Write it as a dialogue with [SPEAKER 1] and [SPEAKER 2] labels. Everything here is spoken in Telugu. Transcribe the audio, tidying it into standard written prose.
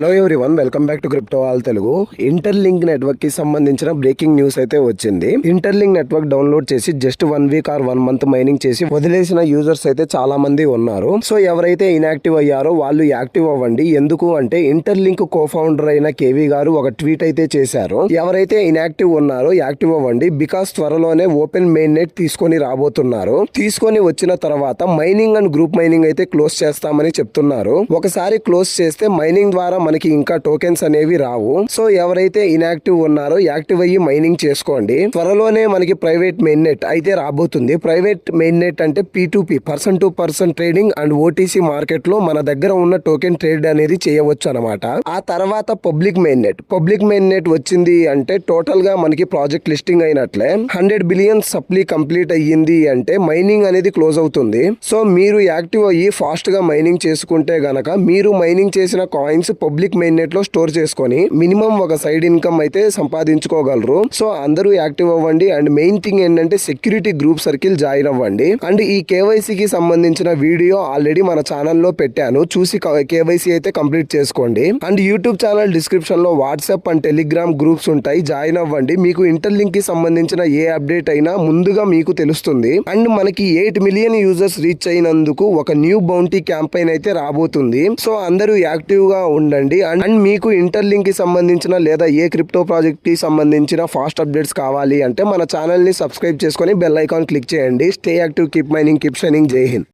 [SPEAKER 1] Hello everyone, welcome back to crypto all Telugu. Interlink network కి సంబంధించిన బ్రేకింగ్ న్యూస్ అయితే వచ్చింది. ఇంటర్లింక్ నెట్వర్క్ డౌన్లోడ్ చేసి just 1 week or 1 month mining చేసి వదిలేసిన యూజర్స్ అయితే చాలా మంది ఉన్నారు. సో ఎవరైతే ఇన్యాక్టివ్ అయ్యారో వాళ్ళు యాక్టివ్ అవ్వండి. ఎందుకు అంటే ఇంటర్లింక్ కో ఫౌండర్ అయిన కేవీ గారు ఒక ట్వీట్ అయితే చేశారు. ఎవరైతే ఇన్యాక్టివ్ ఉన్నారో యాక్టివ్ అవ్వండి, బికాస్ త్వరలోనే ఓపెన్ మెయిన్ నెట్ తీసుకొని రాబోతున్నారు. తీసుకొని వచ్చిన తర్వాత మైనింగ్ అండ్ గ్రూప్ మైనింగ్ అయితే క్లోజ్ చేస్తామని చెప్తున్నారు. ఒకసారి క్లోజ్ చేస్తే మైనింగ్ ద్వారా మనకి ఇంకా టోకెన్స్ అనేవి రావు. సో ఎవరైతే ఇన్యాక్టివ్ ఉన్నారో యాక్టివ్ అయ్యి మైనింగ్ చేసుకోండి. త్వరలోనే మనకి ప్రైవేట్ మెయిన్ నెట్ అయితే రాబోతుంది. ప్రైవేట్ మెయిన్ నెట్ అంటే P2P, person to person trading and OTC market లో మన దగ్గర ఉన్న టోకెన్ ట్రేడ్ అనేది చేయవచ్చు అనమాట. ఆ తర్వాత పబ్లిక్ మెయిన్ నెట్ వచ్చింది అంటే టోటల్ గా మనకి ప్రాజెక్ట్ లిస్టింగ్ అయినట్లే. 100 బిలియన్ సప్లీ కంప్లీట్ అయ్యింది అంటే మైనింగ్ అనేది క్లోజ్ అవుతుంది. సో మీరు యాక్టివ్ అయ్యి ఫాస్ట్ గా మైనింగ్ చేసుకుంటే గనక మీరు మైనింగ్ చేసిన కాయిన్స్ పబ్లిక్ మెయిన్ నెట్ లో స్టోర్ చేసుకొని మినిమం ఒక సైడ్ ఇన్కమ్ అయితే సంపాదించుకోగలరు. సో అందరూ యాక్టివ్ అవ్వండి. అండ్ మెయిన్ థింగ్ ఏంటంటే సెక్యూరిటీ గ్రూప్ సర్కిల్ జాయిన్ అవ్వండి. అండ్ ఈ కేవైసీ కి సంబంధించిన వీడియో ఆల్రెడీ మన ఛానల్లో పెట్టాను, చూసి కేవైసీ అయితే కంప్లీట్ చేసుకోండి. అండ్ యూట్యూబ్ ఛానల్ డిస్క్రిప్షన్ లో వాట్సాప్ అండ్ టెలిగ్రామ్ గ్రూప్స్ ఉంటాయి, జాయిన్ అవ్వండి. మీకు ఇంటర్లింక్ కి సంబంధించిన ఏ అప్డేట్ అయినా ముందుగా మీకు తెలుస్తుంది. అండ్ మనకి 8 మిలియన్ యూజర్స్ రీచ్ అయినందుకు ఒక న్యూ బౌంటీ క్యాంపెయిన్ అయితే రాబోతుంది. సో అందరూ యాక్టివ్ గా ఉండండి. అండ్ మీకు ఇంటర్లింక్ కి సంబంధించిన లేదా ఏ క్రిప్టో ప్రాజెక్ట్ కి సంబంధించిన ఫాస్ట్ అప్డేట్స్ కావాలి అంటే మన ఛానల్ ని సబ్స్క్రైబ్ చేసుకొని బెల్ ఐకాన్ క్లిక్ చేయండి. Stay active, keep mining, keep shining. జై హింద్.